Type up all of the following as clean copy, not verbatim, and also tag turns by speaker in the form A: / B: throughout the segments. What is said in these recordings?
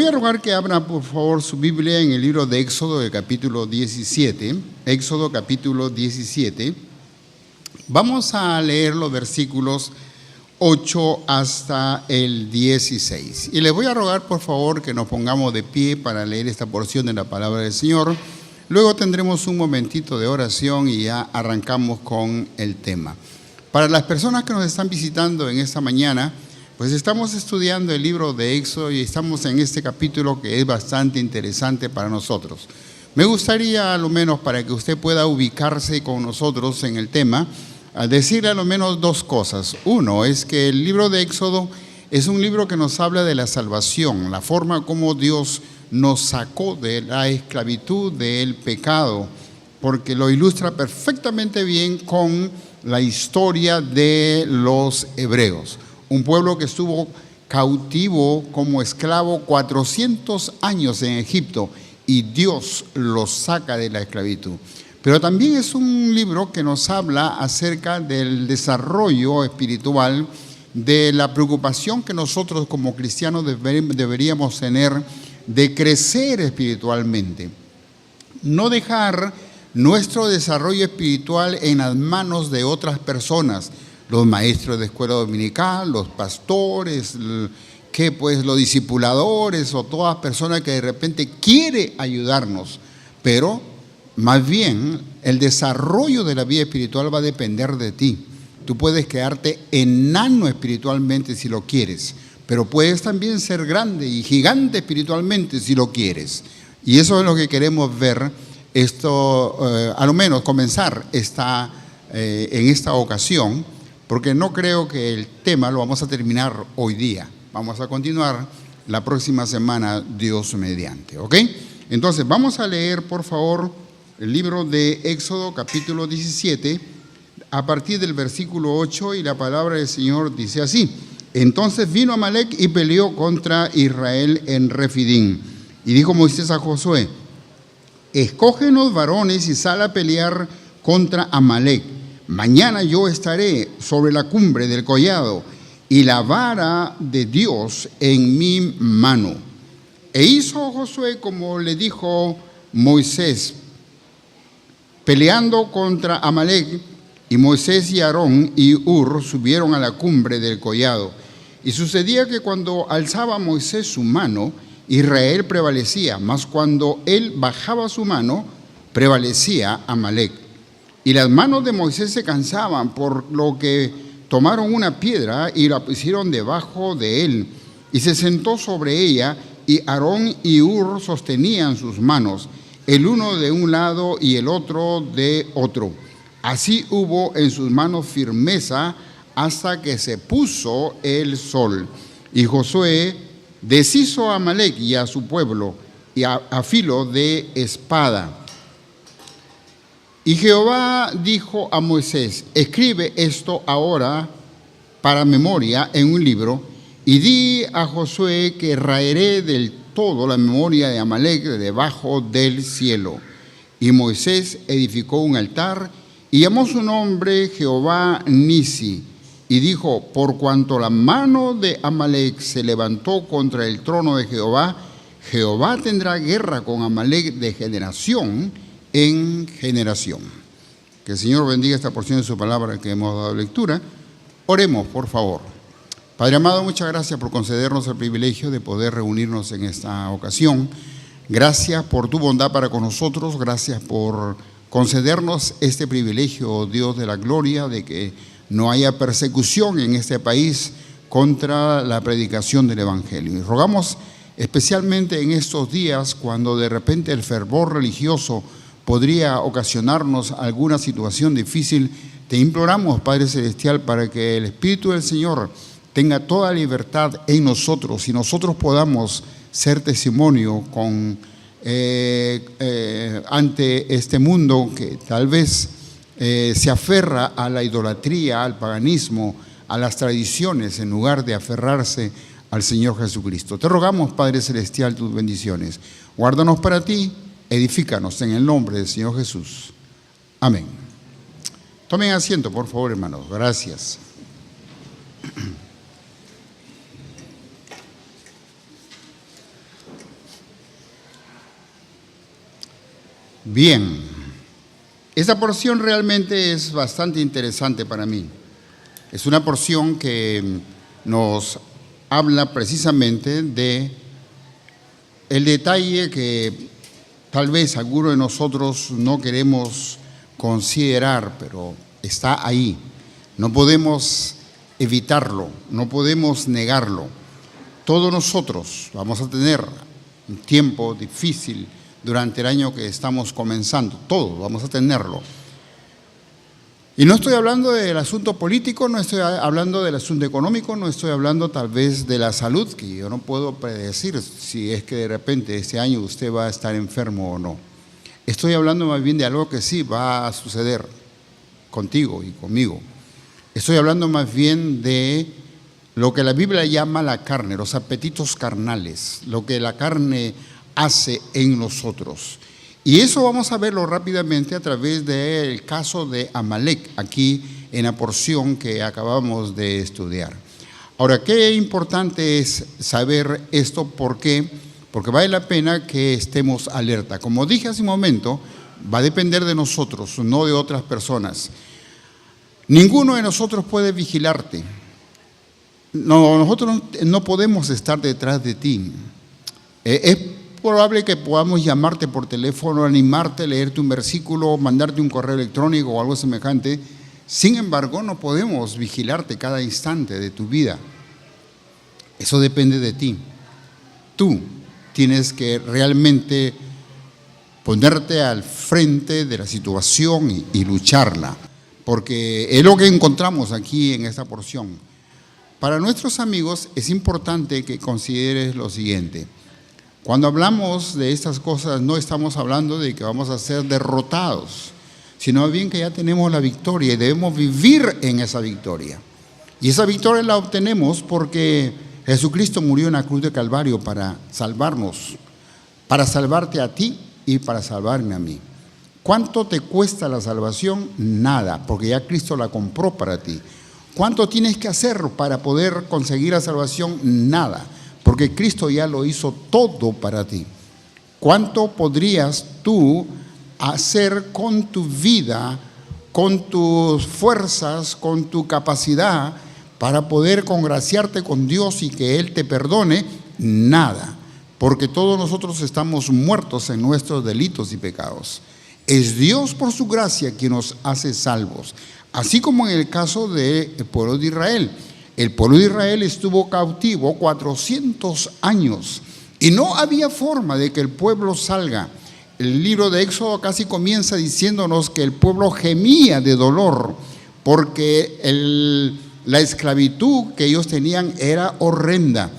A: voy a rogar que abra por favor su Biblia en el libro de Éxodo, el capítulo 17. Éxodo capítulo 17. Vamos a leer los versículos 8 hasta el 16. Y les voy a rogar por favor que nos pongamos de pie para leer esta porción de la palabra del Señor. Luego tendremos un momentito de oración y ya arrancamos con el tema. Para las personas que nos están visitando en esta mañana, pues estamos estudiando el libro de Éxodo y estamos en este capítulo que es bastante interesante para nosotros. Me gustaría, a lo menos para que usted pueda ubicarse con nosotros en el tema, a decirle a lo menos dos cosas. Uno es que el libro de Éxodo es un libro que nos habla de la salvación, la forma como Dios nos sacó de la esclavitud, del pecado, porque lo ilustra perfectamente bien con la historia de los hebreos. Un pueblo que estuvo cautivo como esclavo 400 años en Egipto y Dios los saca de la esclavitud. Pero también es un libro que nos habla acerca del desarrollo espiritual, de la preocupación que nosotros como cristianos deberíamos tener de crecer espiritualmente. No dejar nuestro desarrollo espiritual en las manos de otras personas, los maestros de escuela dominical, los pastores, los discipuladores o todas personas que de repente quiere ayudarnos, pero más bien el desarrollo de la vida espiritual va a depender de ti. Tú puedes quedarte enano espiritualmente si lo quieres, pero puedes también ser grande y gigante espiritualmente si lo quieres. Y eso es lo que queremos ver, a lo menos comenzar en esta ocasión, porque no creo que el tema lo vamos a terminar hoy día. Vamos a continuar la próxima semana, Dios mediante, ¿ok? Entonces, vamos a leer, por favor, el libro de Éxodo, capítulo 17, a partir del versículo 8, y la palabra del Señor dice así: Entonces vino Amalec y peleó contra Israel en Refidín. Y dijo Moisés a Josué: Escógenos varones y sal a pelear contra Amalec. Mañana yo estaré sobre la cumbre del collado y la vara de Dios en mi mano. E hizo Josué como le dijo Moisés, peleando contra Amalec, y Moisés y Aarón y Hur subieron a la cumbre del collado. Y sucedía que cuando alzaba Moisés su mano, Israel prevalecía, mas cuando él bajaba su mano, prevalecía Amalec. Y las manos de Moisés se cansaban, por lo que tomaron una piedra y la pusieron debajo de él, y se sentó sobre ella, y Aarón y Hur sostenían sus manos, el uno de un lado y el otro de otro. Así hubo en sus manos firmeza hasta que se puso el sol. Y Josué deshizo a Amalec y a su pueblo, y a filo de espada. Y Jehová dijo a Moisés: Escribe esto ahora para memoria en un libro, y di a Josué que raeré del todo la memoria de Amalec de debajo del cielo. Y Moisés edificó un altar y llamó su nombre Jehová Nisi, y dijo: Por cuanto la mano de Amalec se levantó contra el trono de Jehová, Jehová tendrá guerra con Amalec de generación en generación. Que el Señor bendiga esta porción de su palabra que hemos dado lectura. Oremos, por favor. Padre amado, muchas gracias por concedernos el privilegio de poder reunirnos en esta ocasión. Gracias por tu bondad para con nosotros. Gracias por concedernos este privilegio, oh Dios de la gloria, de que no haya persecución en este país contra la predicación del Evangelio. Y rogamos especialmente en estos días, cuando de repente el fervor religioso podría ocasionarnos alguna situación difícil, te imploramos, Padre Celestial, para que el Espíritu del Señor tenga toda libertad en nosotros y nosotros podamos ser testimonio ante este mundo que tal vez se aferra a la idolatría, al paganismo, a las tradiciones, en lugar de aferrarse al Señor Jesucristo. Te rogamos, Padre Celestial, tus bendiciones. Guárdanos para ti, edifícanos en el nombre del Señor Jesús. Amén. Tomen asiento, por favor, hermanos. Gracias. Bien, esta porción realmente es bastante interesante para mí. Es una porción que nos habla precisamente de el detalle que tal vez algunos de nosotros no queremos considerar, pero está ahí. No podemos evitarlo, no podemos negarlo. Todos nosotros vamos a tener un tiempo difícil durante el año que estamos comenzando, todos vamos a tenerlo. Y no estoy hablando del asunto político, no estoy hablando del asunto económico, no estoy hablando tal vez de la salud, que yo no puedo predecir si es que de repente este año usted va a estar enfermo o no. Estoy hablando más bien de algo que sí va a suceder contigo y conmigo. Estoy hablando más bien de lo que la Biblia llama la carne, los apetitos carnales, lo que la carne hace en nosotros. Y eso vamos a verlo rápidamente a través del caso de Amalek, aquí en la porción que acabamos de estudiar. Ahora, qué importante es saber esto, ¿por qué? Porque vale la pena que estemos alerta. Como dije hace un momento, va a depender de nosotros, no de otras personas. Ninguno de nosotros puede vigilarte. No, nosotros no podemos estar detrás de ti. Es probable que podamos llamarte por teléfono, animarte, leerte un versículo, mandarte un correo electrónico o algo semejante. Sin embargo, no podemos vigilarte cada instante de tu vida. Eso depende de ti. Tú tienes que realmente ponerte al frente de la situación y lucharla, porque es lo que encontramos aquí en esta porción. Para nuestros amigos es importante que consideres lo siguiente. Cuando hablamos de estas cosas no estamos hablando de que vamos a ser derrotados, sino bien que ya tenemos la victoria y debemos vivir en esa victoria. Y esa victoria la obtenemos porque Jesucristo murió en la cruz de Calvario para salvarnos, para salvarte a ti y para salvarme a mí. ¿Cuánto te cuesta la salvación? Nada, porque ya Cristo la compró para ti. ¿Cuánto tienes que hacer para poder conseguir la salvación? Nada, porque Cristo ya lo hizo todo para ti. ¿Cuánto podrías tú hacer con tu vida, con tus fuerzas, con tu capacidad para poder congraciarte con Dios y que Él te perdone? Nada, porque todos nosotros estamos muertos en nuestros delitos y pecados. Es Dios por su gracia quien nos hace salvos, así como en el caso del pueblo de Israel. El pueblo de Israel estuvo cautivo 400 años y no había forma de que el pueblo salga. El libro de Éxodo casi comienza diciéndonos que el pueblo gemía de dolor porque la esclavitud que ellos tenían era horrenda.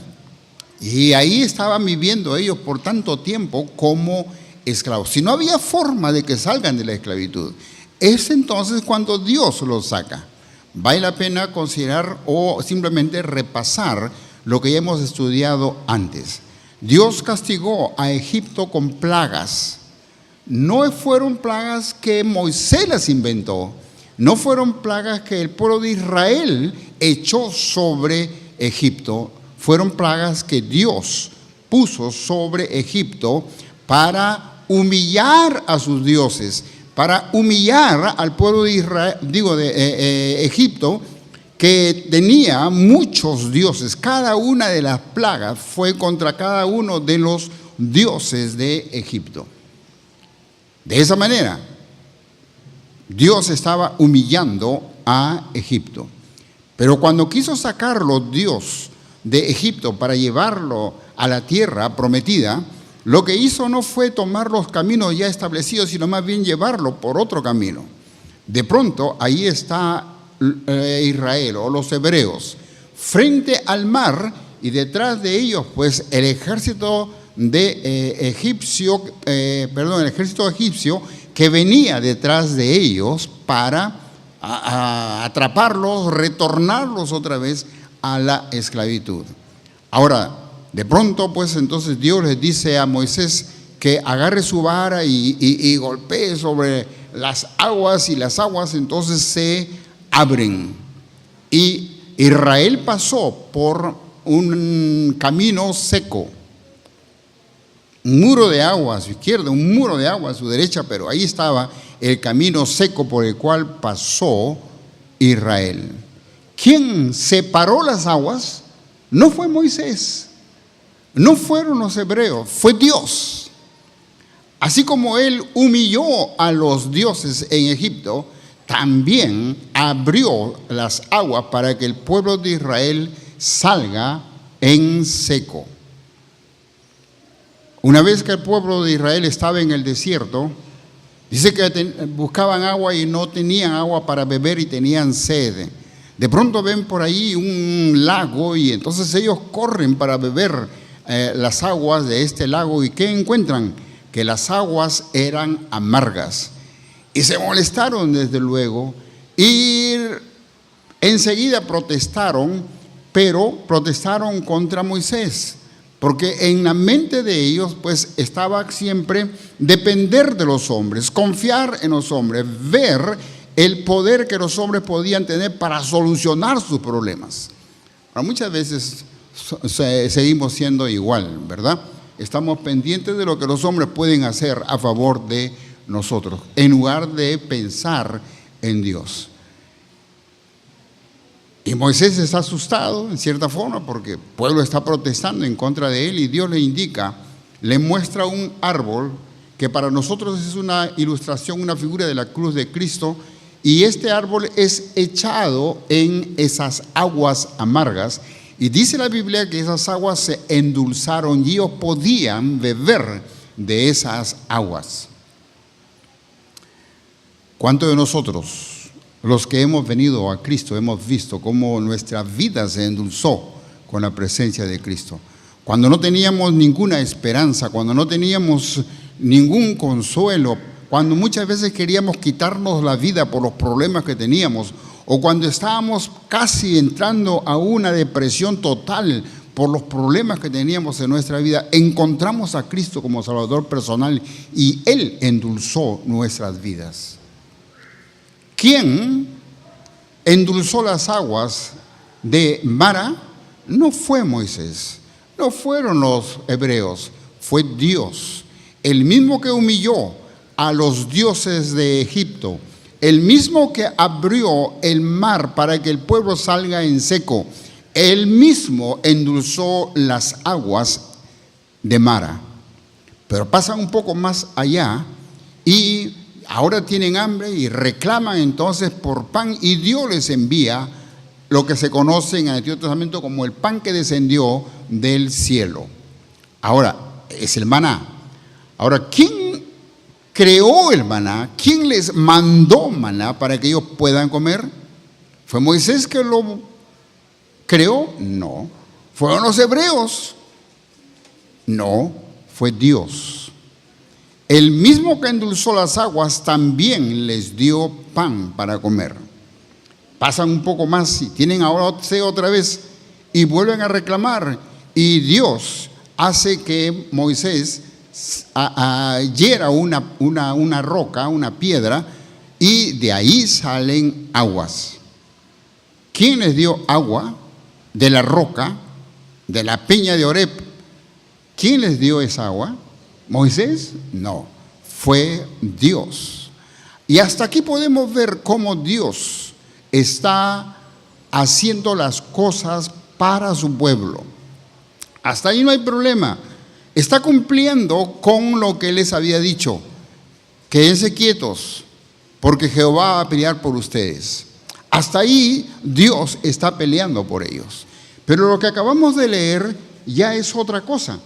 A: Y ahí estaban viviendo ellos por tanto tiempo como esclavos. Si no había forma de que salgan de la esclavitud, es entonces cuando Dios los saca. Vale la pena considerar o simplemente repasar lo que ya hemos estudiado antes. Dios castigó a Egipto con plagas. No fueron plagas que Moisés las inventó, no fueron plagas que el pueblo de Israel echó sobre Egipto, fueron plagas que Dios puso sobre Egipto para humillar a sus dioses, para humillar al pueblo de Israel, de Egipto, que tenía muchos dioses. Cada una de las plagas fue contra cada uno de los dioses de Egipto. De esa manera, Dios estaba humillando a Egipto. Pero cuando quiso sacarlo Dios de Egipto para llevarlo a la tierra prometida, lo que hizo no fue tomar los caminos ya establecidos, sino más bien llevarlo por otro camino. De pronto, ahí está Israel o los hebreos frente al mar y detrás de ellos, pues el ejército egipcio que venía detrás de ellos para atraparlos, retornarlos otra vez a la esclavitud. Ahora, de pronto, pues entonces Dios les dice a Moisés que agarre su vara y golpee sobre las aguas, y las aguas entonces se abren. Y Israel pasó por un camino seco, un muro de agua a su izquierda, un muro de agua a su derecha, pero ahí estaba el camino seco por el cual pasó Israel. ¿Quién separó las aguas? No fue Moisés, no fueron los hebreos, fue Dios. Así como él humilló a los dioses en Egipto, también abrió las aguas para que el pueblo de Israel salga en seco. Una vez que el pueblo de Israel estaba en el desierto, dice que buscaban agua y no tenían agua para beber y tenían sed. De pronto ven por ahí un lago y entonces ellos corren para beber las aguas de este lago. ¿Y qué encuentran? Que las aguas eran amargas. Y se molestaron desde luego y enseguida protestaron, pero protestaron contra Moisés. Porque en la mente de ellos pues estaba siempre depender de los hombres, confiar en los hombres, ver el poder que los hombres podían tener para solucionar sus problemas. Ahora, muchas veces seguimos siendo igual, ¿verdad? Estamos pendientes de lo que los hombres pueden hacer a favor de nosotros, en lugar de pensar en Dios. Y Moisés está asustado en cierta forma porque el pueblo está protestando en contra de él y Dios le indica, le muestra un árbol que para nosotros es una ilustración, una figura de la cruz de Cristo, y este árbol es echado en esas aguas amargas y dice la Biblia que esas aguas se endulzaron y ellos podían beber de esas aguas. ¿Cuántos de nosotros, los que hemos venido a Cristo, hemos visto cómo nuestra vida se endulzó con la presencia de Cristo? Cuando no teníamos ninguna esperanza, cuando no teníamos ningún consuelo, cuando muchas veces queríamos quitarnos la vida por los problemas que teníamos, o cuando estábamos casi entrando a una depresión total por los problemas que teníamos en nuestra vida, encontramos a Cristo como Salvador personal y Él endulzó nuestras vidas. ¿Quién endulzó las aguas de Mara? No fue Moisés, no fueron los hebreos, fue Dios. El mismo que humilló a los dioses de Egipto, el mismo que abrió el mar para que el pueblo salga en seco, él mismo endulzó las aguas de Mara. Pero pasan un poco más allá y ahora tienen hambre y reclaman entonces por pan y Dios les envía lo que se conoce en el Antiguo Testamento como el pan que descendió del cielo. Ahora, es el maná. Ahora, ¿quién creó el maná? ¿Quién les mandó maná para que ellos puedan comer? ¿Fue Moisés que lo creó? No. ¿Fueron los hebreos? No, fue Dios. El mismo que endulzó las aguas también les dio pan para comer. Pasan un poco más y tienen ahora sed otra vez y vuelven a reclamar. Y Dios hace que Moisés hiera una roca, una piedra, y de ahí salen aguas. ¿Quién les dio agua de la roca, de la peña de Oreb? ¿Quién les dio esa agua? ¿Moisés? No, fue Dios. Y hasta aquí podemos ver cómo Dios está haciendo las cosas para su pueblo. Hasta ahí no hay problema. Está cumpliendo con lo que les había dicho. Quédense quietos, porque Jehová va a pelear por ustedes. Hasta ahí Dios está peleando por ellos. Pero lo que acabamos de leer ya es otra cosa.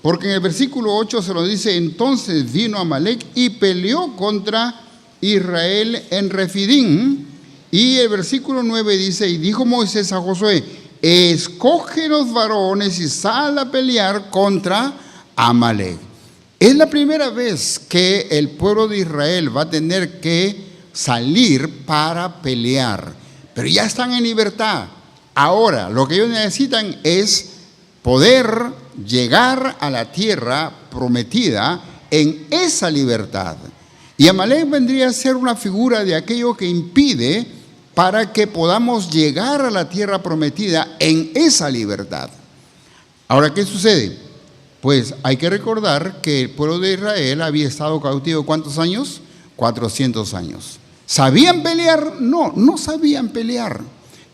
A: Porque en el versículo 8 se lo dice, entonces vino Amalec y peleó contra Israel en Refidim. Y el versículo 9 dice, y dijo Moisés a Josué, escoge los varones y sal a pelear contra Amalec. Es la primera vez que el pueblo de Israel va a tener que salir para pelear. Pero ya están en libertad. Ahora, lo que ellos necesitan es poder llegar a la tierra prometida en esa libertad. Y Amalec vendría a ser una figura de aquello que impide para que podamos llegar a la tierra prometida en esa libertad. Ahora, ¿qué sucede? Pues hay que recordar que el pueblo de Israel había estado cautivo ¿cuántos años? 400 años. ¿Sabían pelear? No, no sabían pelear.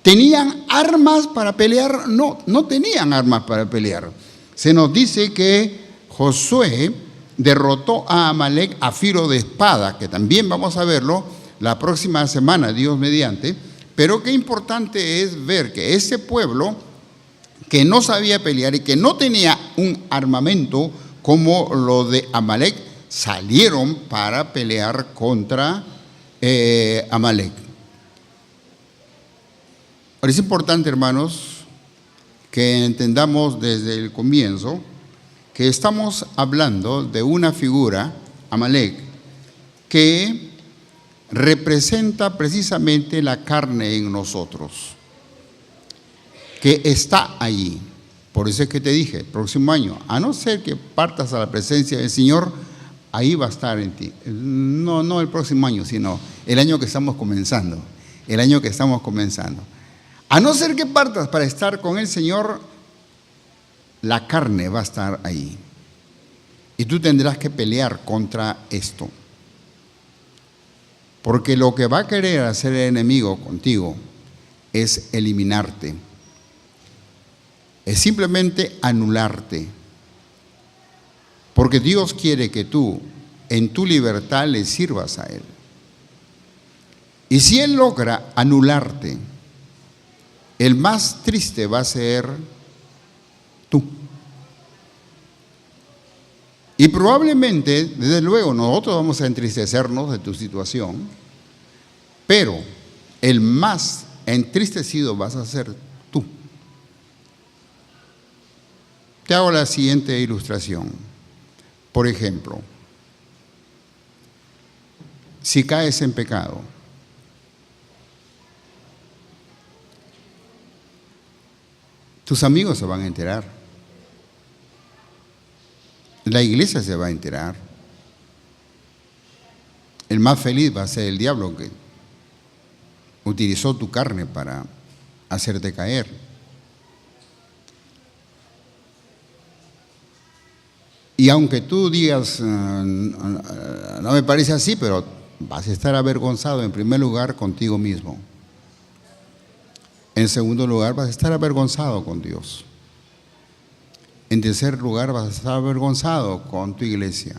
A: ¿Tenían armas para pelear? No, no tenían armas para pelear. Se nos dice que Josué derrotó a Amalek a filo de espada, que también vamos a verlo la próxima semana, Dios mediante. Pero qué importante es ver que ese pueblo que no sabía pelear y que no tenía un armamento como lo de Amalek, salieron para pelear contra Amalek. Ahora es importante, hermanos, que entendamos desde el comienzo que estamos hablando de una figura, Amalek, que representa precisamente la carne en nosotros, que está allí. Por eso es que te dije, el próximo año, a no ser que partas a la presencia del Señor, ahí va a estar en ti. No el próximo año, sino el año que estamos comenzando. El año que estamos comenzando. A no ser que partas para estar con el Señor, la carne va a estar ahí. Y tú tendrás que pelear contra esto. Porque lo que va a querer hacer el enemigo contigo es eliminarte. Es simplemente anularte. Porque Dios quiere que tú, en tu libertad, le sirvas a Él. Y si Él logra anularte, el más triste va a ser tú. Y probablemente, desde luego, nosotros vamos a entristecernos de tu situación, pero el más entristecido vas a ser tú. Te hago la siguiente ilustración. Por ejemplo, si caes en pecado, tus amigos se van a enterar. La iglesia se va a enterar. El más feliz va a ser el diablo, que utilizó tu carne para hacerte caer. Y aunque tú digas, no me parece así, pero vas a estar avergonzado en primer lugar contigo mismo. En segundo lugar, vas a estar avergonzado con Dios. En tercer lugar, vas a estar avergonzado con tu iglesia.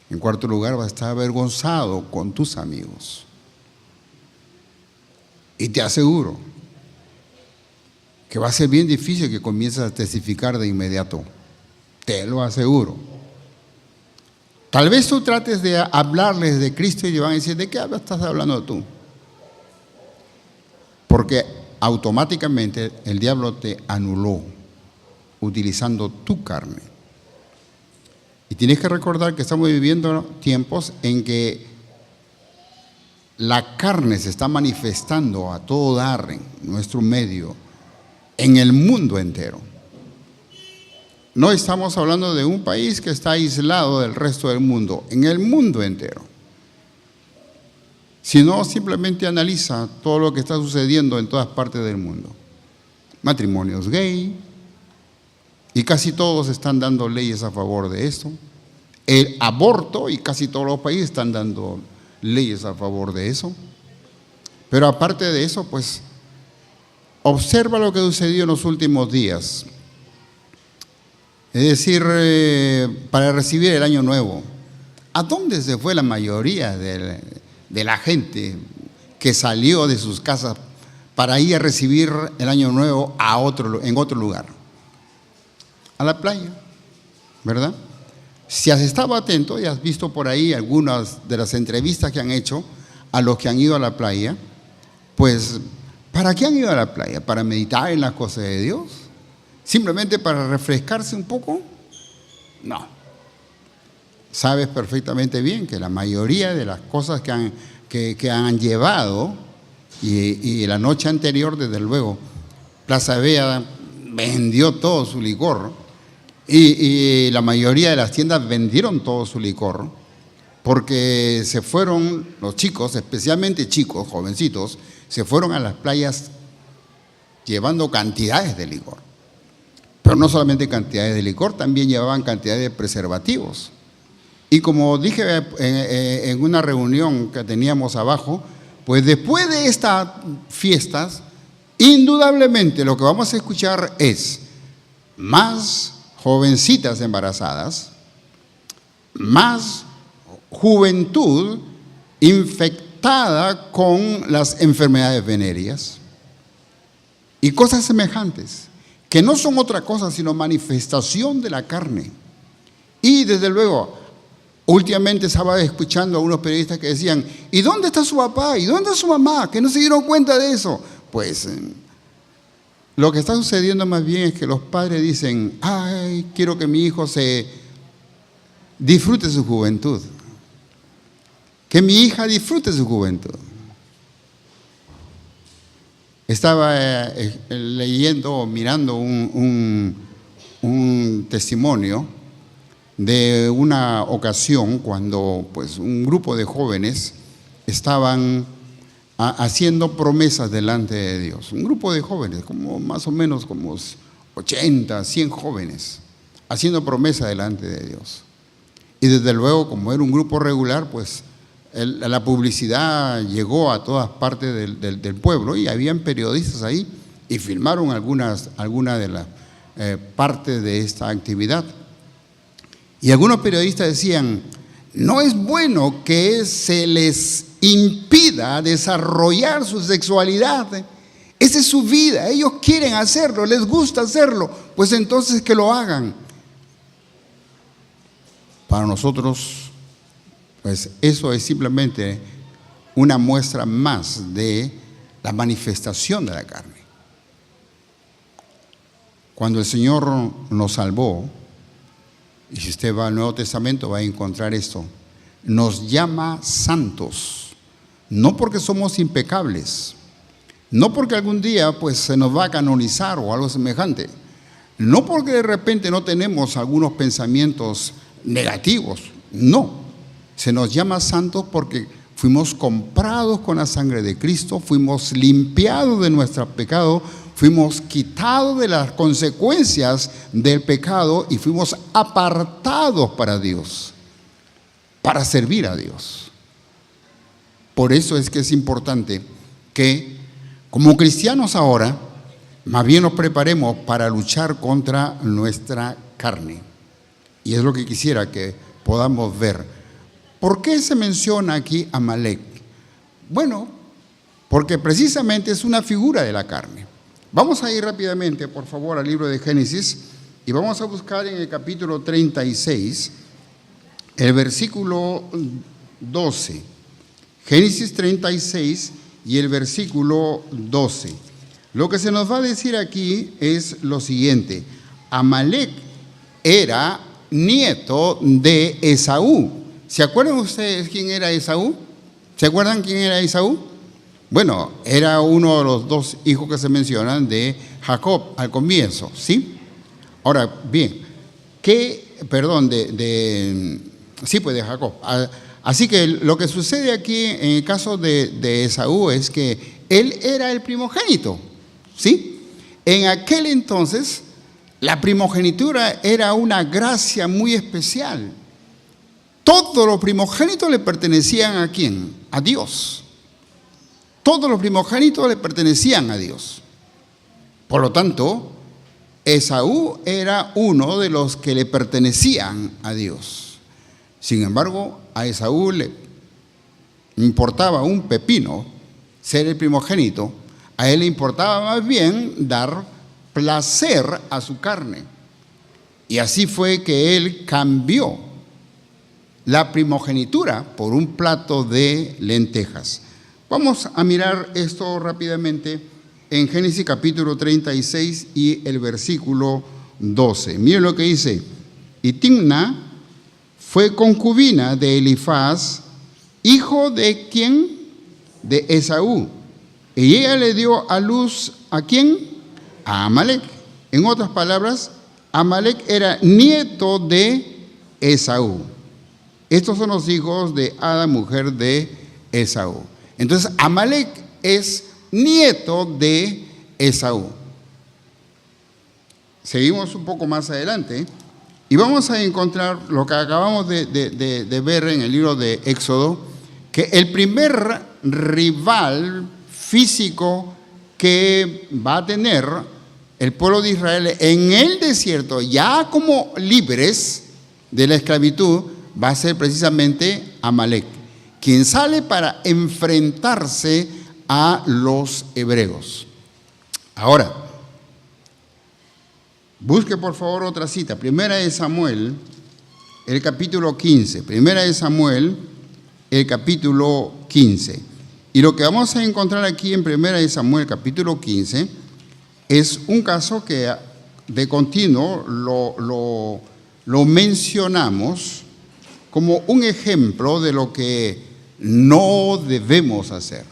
A: En cuarto lugar, vas a estar avergonzado con tus amigos. Y te aseguro que va a ser bien difícil que comiences a testificar de inmediato. Te lo aseguro. Tal vez tú trates de hablarles de Cristo y te van a decir, ¿de qué estás hablando tú? Porque automáticamente el diablo te anuló utilizando tu carne. Y tienes que recordar que estamos viviendo tiempos en que la carne se está manifestando a todo dar en nuestro medio, en el mundo entero. No estamos hablando de un país que está aislado del resto del mundo, en el mundo entero. Sino simplemente analiza todo lo que está sucediendo en todas partes del mundo. Matrimonios gay, y casi todos están dando leyes a favor de esto. El aborto, y casi todos los países están dando leyes a favor de eso. Pero aparte de eso, pues, observa lo que sucedió en los últimos días. Es decir, para recibir el año nuevo. ¿A dónde se fue la mayoría de la gente que salió de sus casas para ir a recibir el año nuevo en otro lugar? A la playa, ¿verdad? Si has estado atento y has visto por ahí algunas de las entrevistas que han hecho a los que han ido a la playa, pues, ¿para qué han ido a la playa? ¿Para meditar en las cosas de Dios? ¿Simplemente para refrescarse un poco? No. Sabes perfectamente bien que la mayoría de las cosas que han llevado, y la noche anterior, desde luego, Plaza Vea vendió todo su licor, y la mayoría de las tiendas vendieron todo su licor, porque se fueron los chicos, especialmente chicos, jovencitos, se fueron a las playas llevando cantidades de licor. Pero no solamente cantidades de licor, también llevaban cantidades de preservativos. Y como dije en una reunión que teníamos abajo, pues después de estas fiestas, indudablemente lo que vamos a escuchar es más jovencitas embarazadas, más juventud infectada con las enfermedades venéreas y cosas semejantes, que no son otra cosa sino manifestación de la carne. Y desde luego, últimamente estaba escuchando a unos periodistas que decían, ¿y dónde está su papá? ¿Y dónde está su mamá? Que no se dieron cuenta de eso. Pues lo que está sucediendo más bien es que los padres dicen, ay, quiero que mi hijo se disfrute su juventud, que mi hija disfrute su juventud. Estaba leyendo o mirando un testimonio de una ocasión cuando pues un grupo de jóvenes estaban haciendo promesas delante de Dios. Un grupo de jóvenes, como más o menos como 80, 100 jóvenes, haciendo promesas delante de Dios. Y desde luego, como era un grupo regular, pues la publicidad llegó a todas partes del pueblo y habían periodistas ahí y filmaron algunas de las partes de esta actividad. Y algunos periodistas decían, no es bueno que se les impida desarrollar su sexualidad. Esa es su vida, ellos quieren hacerlo, les gusta hacerlo, pues entonces que lo hagan. Para nosotros, pues eso es simplemente una muestra más de la manifestación de la carne. Cuando el Señor nos salvó, y si usted va al Nuevo Testamento va a encontrar esto, nos llama santos, no porque somos impecables, no porque algún día pues se nos va a canonizar o algo semejante, no porque de repente no tenemos algunos pensamientos negativos, no, se nos llama santos porque fuimos comprados con la sangre de Cristo, fuimos limpiados de nuestro pecado, fuimos quitados de las consecuencias del pecado y fuimos apartados para Dios, para servir a Dios. Por eso es que es importante que como cristianos ahora, más bien nos preparemos para luchar contra nuestra carne. Y es lo que quisiera que podamos ver. ¿Por qué se menciona aquí Amalek? Bueno, porque precisamente es una figura de la carne. Vamos a ir rápidamente, por favor, al libro de Génesis y vamos a buscar en el capítulo 36, el versículo 12. Génesis 36 y el versículo 12. Lo que se nos va a decir aquí es lo siguiente. Amalek era nieto de Esaú. ¿Se acuerdan ustedes quién era Esaú? ¿Se acuerdan quién era Esaú? Bueno, era uno de los dos hijos que se mencionan de Jacob al comienzo, ¿sí? Ahora, bien, de Jacob. Así que lo que sucede aquí en el caso de Esaú es que él era el primogénito, ¿sí? En aquel entonces, la primogenitura era una gracia muy especial. Todos los primogénitos le pertenecían ¿a quién? A Dios. Todos los primogénitos le pertenecían a Dios. Por lo tanto, Esaú era uno de los que le pertenecían a Dios. Sin embargo, a Esaú le importaba un pepino ser el primogénito. A él le importaba más bien dar placer a su carne. Y así fue que él cambió la primogenitura por un plato de lentejas. Vamos a mirar esto rápidamente en Génesis capítulo 36 y el versículo 12. Miren lo que dice. Y Timna fue concubina de Elifaz, hijo de ¿quién? De Esaú. Y ella le dio a luz ¿a quién? A Amalek. En otras palabras, Amalek era nieto de Esaú. Estos son los hijos de Ada, mujer de Esaú. Entonces, Amalek es nieto de Esaú. seguimos un poco más adelante y vamos a encontrar lo que acabamos de ver en el libro de Éxodo, que el primer rival físico que va a tener el pueblo de Israel en el desierto, ya como libres de la esclavitud, va a ser precisamente Amalek, quien sale para enfrentarse a los hebreos. Ahora, busque por favor otra cita, Primera de Samuel, el capítulo 15, Primera de Samuel, el capítulo 15. Y lo que vamos a encontrar aquí en Primera de Samuel, capítulo 15, es un caso que de continuo lo mencionamos como un ejemplo de lo que no debemos hacer.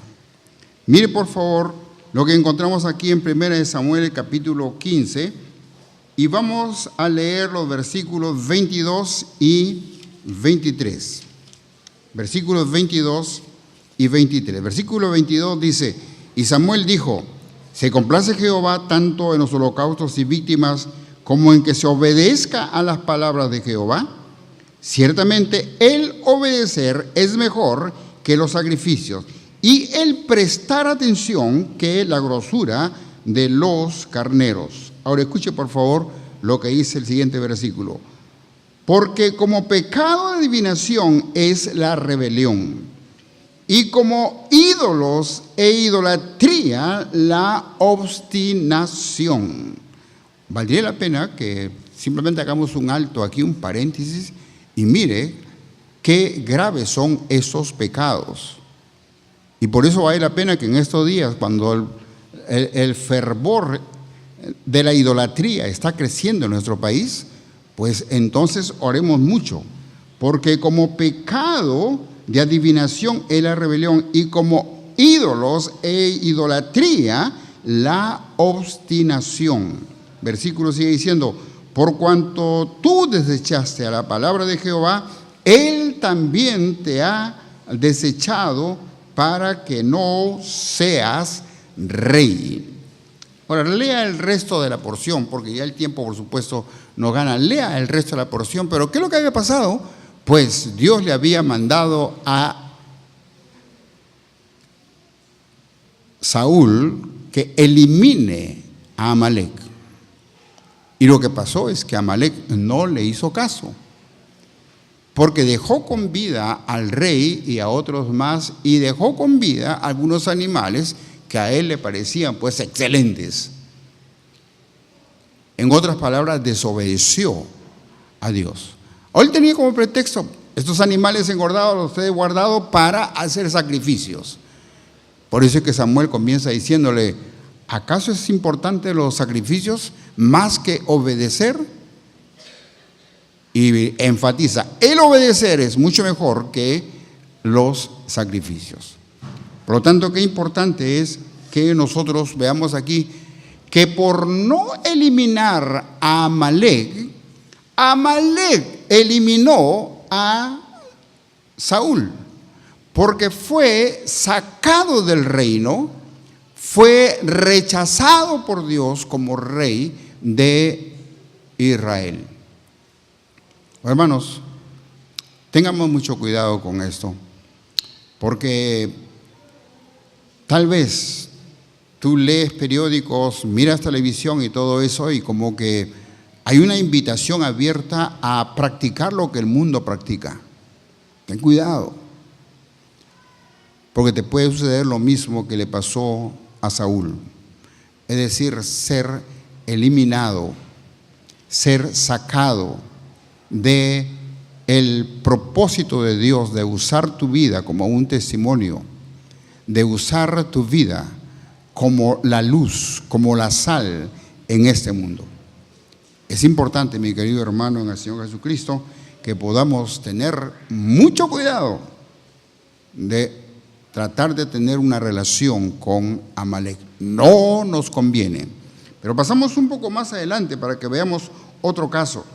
A: Mire por favor lo que encontramos aquí en Primera de Samuel, capítulo 15, y vamos a leer los versículos 22 y 23. Versículos 22 y 23. Versículo 22 dice: y Samuel dijo: ¿se complace Jehová tanto en los holocaustos y víctimas como en que se obedezca a las palabras de Jehová? Ciertamente el obedecer es mejor que los sacrificios, y el prestar atención que la grosura de los carneros. Ahora escuche por favor lo que dice el siguiente versículo. Porque como pecado de adivinación es la rebelión, y como ídolos e idolatría la obstinación. Valdría la pena que simplemente hagamos un alto aquí, un paréntesis, y mire qué graves son esos pecados. Y por eso vale la pena que en estos días, cuando el fervor de la idolatría está creciendo en nuestro país, pues entonces oremos mucho, porque como pecado de adivinación es la rebelión, y como ídolos e idolatría la obstinación. Versículo sigue diciendo: por cuanto tú desechaste a la palabra de Jehová, Él también te ha desechado para que no seas rey. Ahora, lea el resto de la porción, porque ya el tiempo, por supuesto, nos gana. Lea el resto de la porción, pero ¿qué es lo que había pasado? Pues Dios le había mandado a Saúl que elimine a Amalek. Y lo que pasó es que Amalek no le hizo caso, porque dejó con vida al rey y a otros más, y dejó con vida a algunos animales que a él le parecían pues excelentes. En otras palabras, desobedeció a Dios. Él tenía como pretexto: estos animales engordados los he guardado para hacer sacrificios. Por eso es que Samuel comienza diciéndole: ¿acaso es importante los sacrificios más que obedecer? Y enfatiza: el obedecer es mucho mejor que los sacrificios. Por lo tanto, qué importante es que nosotros veamos aquí que por no eliminar a Amalek, Amalek eliminó a Saúl, porque fue sacado del reino, fue rechazado por Dios como rey de Israel. Hermanos, tengamos mucho cuidado con esto, porque tal vez tú lees periódicos, miras televisión y todo eso, y como que hay una invitación abierta a practicar lo que el mundo practica. Ten cuidado, porque te puede suceder lo mismo que le pasó a Saúl. Es decir, ser eliminado, ser sacado de el propósito de Dios de usar tu vida como un testimonio, de usar tu vida como la luz, como la sal en este mundo. Es importante, mi querido hermano en el Señor Jesucristo, que podamos tener mucho cuidado de tratar de tener una relación con Amalek. No nos conviene. Pero pasamos un poco más adelante para que veamos otro caso.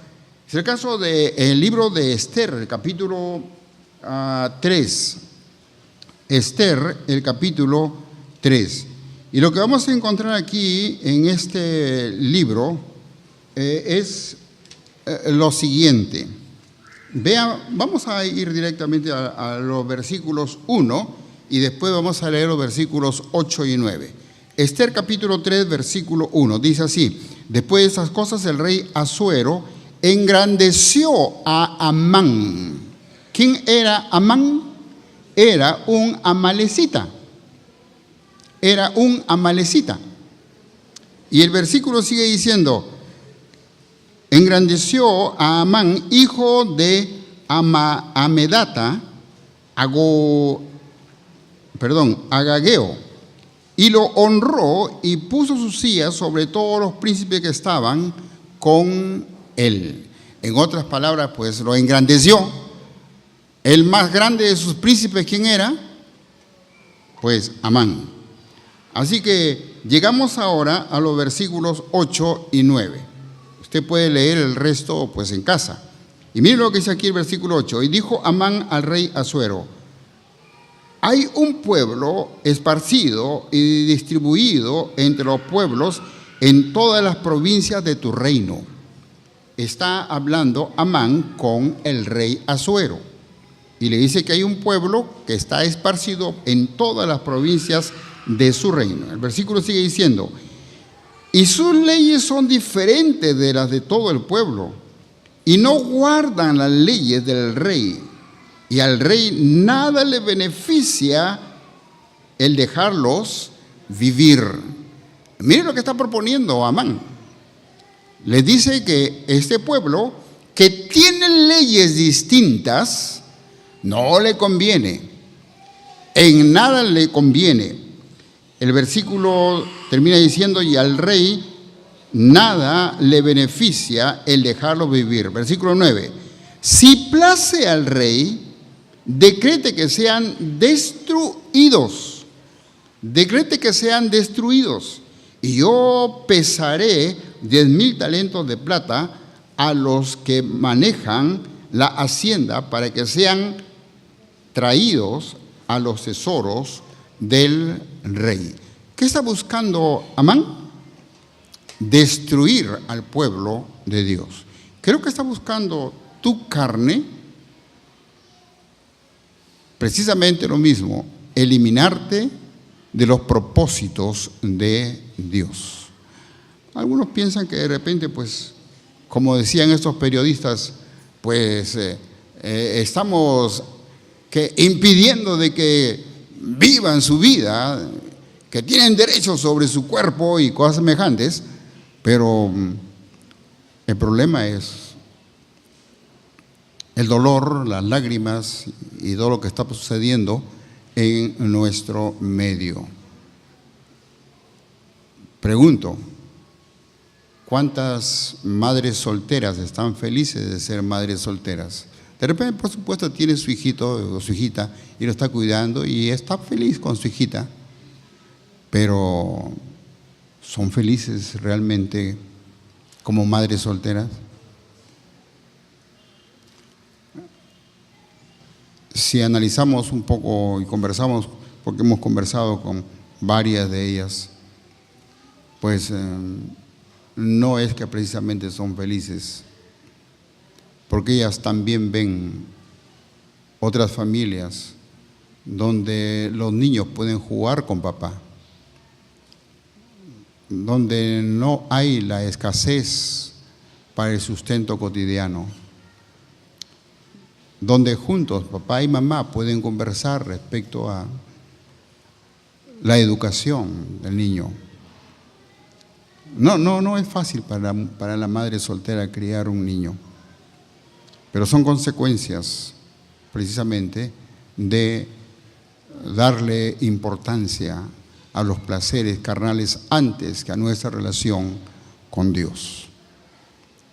A: Es el caso del libro de Esther, el capítulo 3. Esther, el capítulo 3. Y lo que vamos a encontrar aquí en este libro es lo siguiente. Vamos a ir directamente a los versículos 1 y después vamos a leer los versículos 8 y 9. Esther capítulo 3, versículo 1, dice así: después de esas cosas el rey Asuero engrandeció a Amán. ¿Quién era Amán? Era un amalecita. Era un amalecita. Y el versículo sigue diciendo: engrandeció a Amán, hijo de Amedata, Agageo, y lo honró y puso sus sillas sobre todos los príncipes que estaban con él. En otras palabras, pues lo engrandeció. El más grande de sus príncipes, ¿quién era? Pues Amán. Así que llegamos ahora a los versículos 8 y 9. Usted puede leer el resto pues en casa. Y mire lo que dice aquí el versículo 8. Y dijo Amán al rey Asuero: hay un pueblo esparcido y distribuido entre los pueblos en todas las provincias de tu reino. Está hablando Amán con el rey Asuero. Y le dice que hay un pueblo que está esparcido en todas las provincias de su reino. El versículo sigue diciendo: y sus leyes son diferentes de las de todo el pueblo, y no guardan las leyes del rey. Y al rey nada le beneficia el dejarlos vivir. Miren lo que está proponiendo Amán. Les dice que este pueblo, que tiene leyes distintas, no le conviene. En nada le conviene. El versículo termina diciendo: y al rey nada le beneficia el dejarlo vivir. Versículo 9. Si place al rey, decrete que sean destruidos. Decrete que sean destruidos. Y yo pesaré 10,000 talentos de plata a los que manejan la hacienda para que sean traídos a los tesoros del rey. ¿Qué está buscando Amán? Destruir al pueblo de Dios. Creo que está buscando tu carne, precisamente lo mismo, eliminarte de los propósitos de Dios. Algunos piensan que de repente, pues, como decían estos periodistas, pues estamos impidiendo de que vivan su vida, que tienen derechos sobre su cuerpo y cosas semejantes, pero el problema es el dolor, las lágrimas y todo lo que está sucediendo en nuestro medio. Pregunto, ¿cuántas madres solteras están felices de ser madres solteras? De repente, por supuesto, tiene su hijito o su hijita y lo está cuidando y está feliz con su hijita, pero ¿son felices realmente como madres solteras? Si analizamos un poco y conversamos, porque hemos conversado con varias de ellas, pues no es que precisamente son felices, porque ellas también ven otras familias donde los niños pueden jugar con papá, donde no hay la escasez para el sustento cotidiano, donde juntos papá y mamá pueden conversar respecto a la educación del niño. No es fácil para la madre soltera criar un niño, pero son consecuencias precisamente de darle importancia a los placeres carnales antes que a nuestra relación con Dios.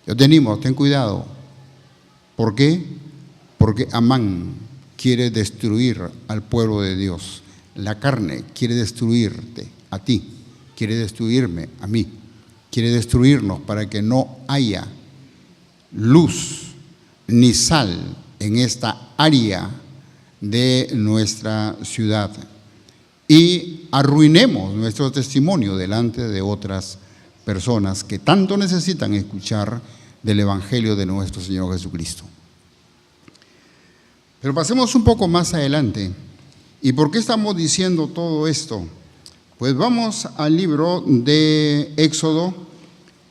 A: Yo te animo, ten cuidado. ¿Por qué? Porque Amán quiere destruir al pueblo de Dios. La carne quiere destruirte a ti, quiere destruirme a mí, quiere destruirnos para que no haya luz ni sal en esta área de nuestra ciudad y arruinemos nuestro testimonio delante de otras personas que tanto necesitan escuchar del Evangelio de nuestro Señor Jesucristo. Pero pasemos un poco más adelante. ¿Y por qué estamos diciendo todo esto? Pues vamos al libro de Éxodo,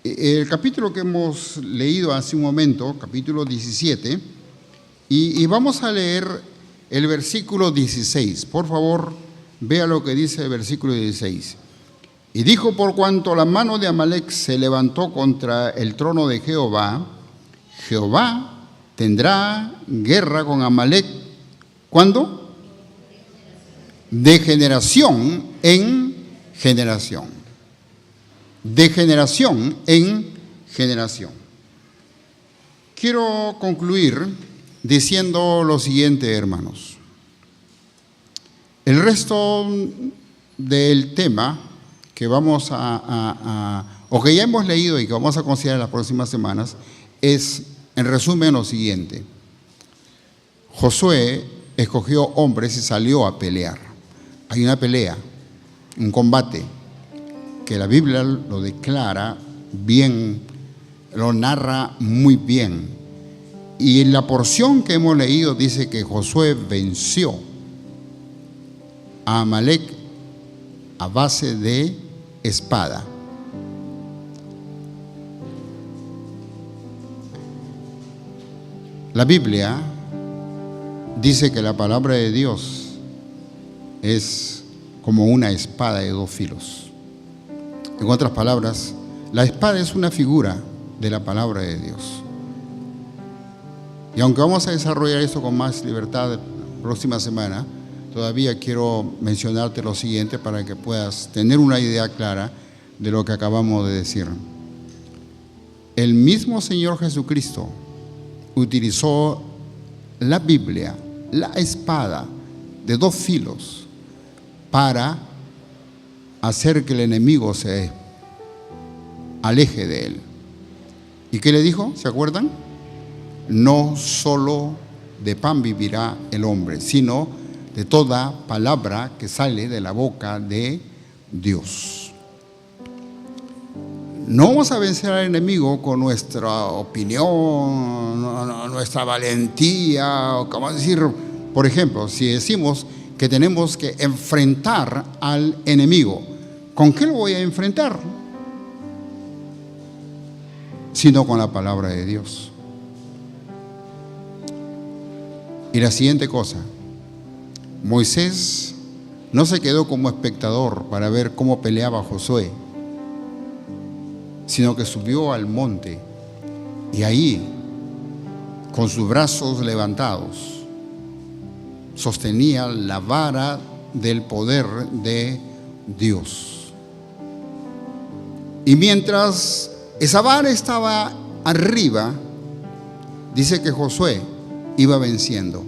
A: el capítulo que hemos leído hace un momento, capítulo 17, y vamos a leer el versículo 16. Por favor, vea lo que dice el versículo 16. Y dijo: por cuanto la mano de Amalec se levantó contra el trono de Jehová, Jehová tendrá guerra con Amalec. ¿Cuándo? De generación en generación. De generación en generación. Quiero concluir diciendo lo siguiente, hermanos. El resto del tema que vamos o que ya hemos leído y que vamos a considerar en las próximas semanas es, en resumen, lo siguiente. Josué escogió hombres y salió a pelear. Hay una pelea, un combate, que la Biblia lo declara bien, lo narra muy bien. Y en la porción que hemos leído dice que Josué venció a Amalec a base de espada. La Biblia dice que la palabra de Dios es como una espada de dos filos. En otras palabras, la espada es una figura de la palabra de Dios. Y aunque vamos a desarrollar esto con más libertad la próxima semana, todavía quiero mencionarte lo siguiente para que puedas tener una idea clara de lo que acabamos de decir. El mismo Señor Jesucristo utilizó la Biblia, la espada de dos filos, para hacer que el enemigo se aleje de él. ¿Y qué le dijo? ¿Se acuerdan? No solo de pan vivirá el hombre, sino de toda palabra que sale de la boca de Dios. No vamos a vencer al enemigo con nuestra opinión, nuestra valentía, o como decir, por ejemplo, si decimos que tenemos que enfrentar al enemigo, ¿con qué lo voy a enfrentar? Sino con la palabra de Dios. Y la siguiente cosa, Moisés no se quedó como espectador para ver cómo peleaba Josué, sino que subió al monte y ahí, con sus brazos levantados, sostenía la vara del poder de Dios. Y mientras esa vara estaba arriba, dice que Josué iba venciendo.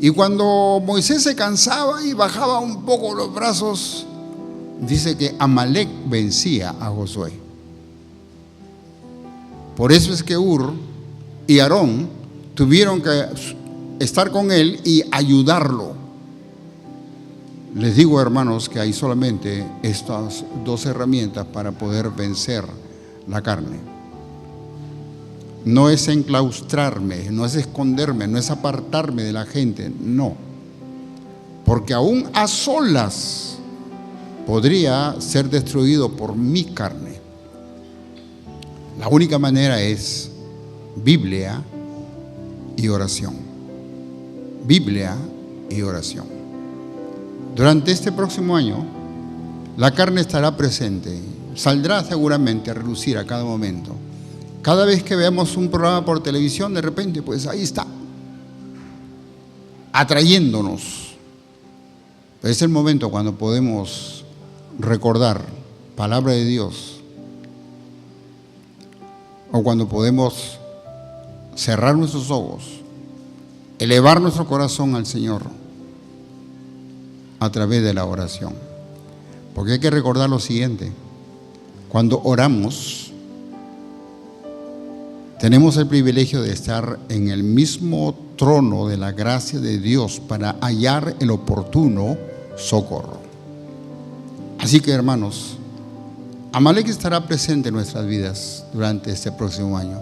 A: Y cuando Moisés se cansaba y bajaba un poco los brazos, dice que Amalec vencía a Josué. Por eso es que Hur y Aarón tuvieron que estar con él y ayudarlo. Les digo, hermanos, que hay solamente estas dos herramientas para poder vencer la carne. No es enclaustrarme, no es esconderme, no es apartarme de la gente, no. Porque aún a solas podría ser destruido por mi carne. La única manera es Biblia y oración. Biblia y oración. Durante este próximo año, la carne estará presente, saldrá seguramente a relucir a cada momento. Cada vez que veamos un programa por televisión, de repente, pues ahí está, atrayéndonos. Pero es el momento cuando podemos recordar palabra de Dios, o cuando podemos cerrar nuestros ojos, elevar nuestro corazón al Señor a través de la oración. Porque hay que recordar lo siguiente: cuando oramos, tenemos el privilegio de estar en el mismo trono de la gracia de Dios para hallar el oportuno socorro. Así que, hermanos, Amalek estará presente en nuestras vidas durante este próximo año.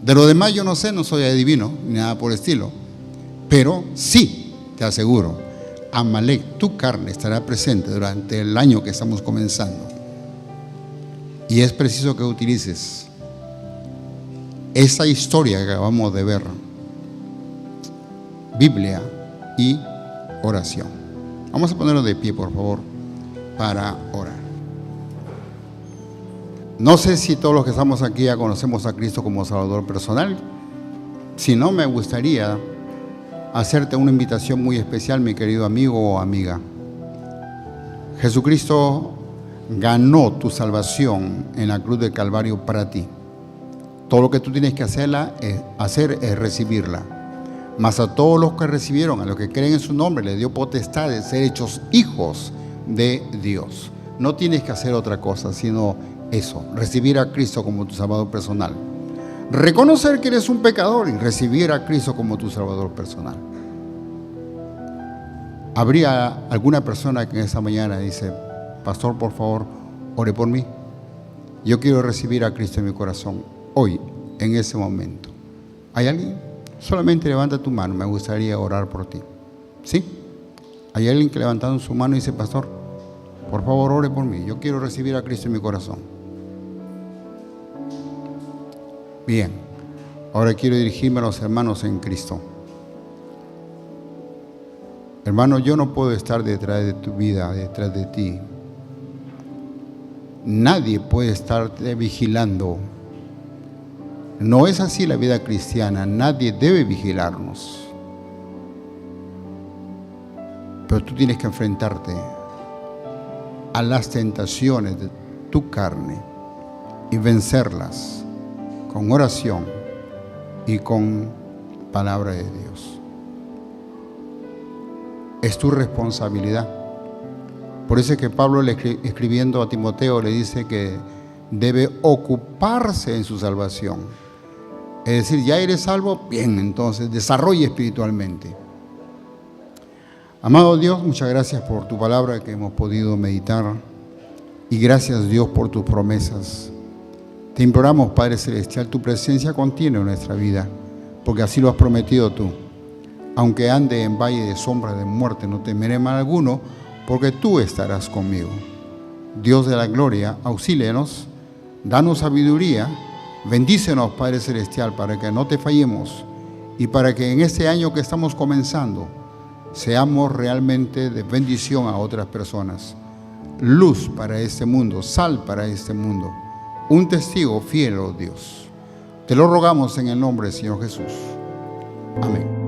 A: De lo demás yo no sé, no soy adivino, ni nada por el estilo. Pero sí, te aseguro, Amalek, tu carne, estará presente durante el año que estamos comenzando. Y es preciso que utilices esa historia que acabamos de ver, Biblia y oración. Vamos a ponernos de pie, por favor, para orar. No sé si todos los que estamos aquí ya conocemos a Cristo como Salvador personal. Si no, me gustaría hacerte una invitación muy especial, mi querido amigo o amiga. Jesucristo ganó tu salvación en la cruz del Calvario para ti. Todo lo que tú tienes que hacer es recibirla. Mas a todos los que recibieron, a los que creen en su nombre, le dio potestad de ser hechos hijos de Dios. No tienes que hacer otra cosa, sino eso, recibir a Cristo como tu Salvador personal. Reconocer que eres un pecador y recibir a Cristo como tu Salvador personal. ¿Habría alguna persona que en esta mañana dice: pastor, por favor, ore por mí? Yo quiero recibir a Cristo en mi corazón hoy, en ese momento. ¿Hay alguien? Solamente levanta tu mano, me gustaría orar por ti. ¿Sí? ¿Hay alguien que levantando su mano dice: pastor, por favor, ore por mí, yo quiero recibir a Cristo en mi corazón? Bien, ahora quiero dirigirme a los hermanos en Cristo. Hermano, yo no puedo estar detrás de tu vida, detrás de ti. Nadie puede estarte vigilando. No es así la vida cristiana, nadie debe vigilarnos. Pero tú tienes que enfrentarte a las tentaciones de tu carne y vencerlas con oración y con palabra de Dios. Es tu responsabilidad. Por eso es que Pablo, escribiendo a Timoteo, le dice que debe ocuparse en su salvación. Es decir, ya eres salvo, bien, entonces desarrolla espiritualmente. Amado Dios, muchas gracias por tu palabra que hemos podido meditar. Y gracias, Dios, por tus promesas. Te imploramos, Padre Celestial, tu presencia continua en nuestra vida, porque así lo has prometido tú. Aunque ande en valle de sombra de muerte, no temeré mal alguno, porque tú estarás conmigo. Dios de la gloria, auxílianos, danos sabiduría, bendícenos, Padre Celestial, para que no te fallemos y para que en este año que estamos comenzando seamos realmente de bendición a otras personas. Luz para este mundo, sal para este mundo, un testigo fiel, oh Dios. Te lo rogamos en el nombre del Señor Jesús. Amén.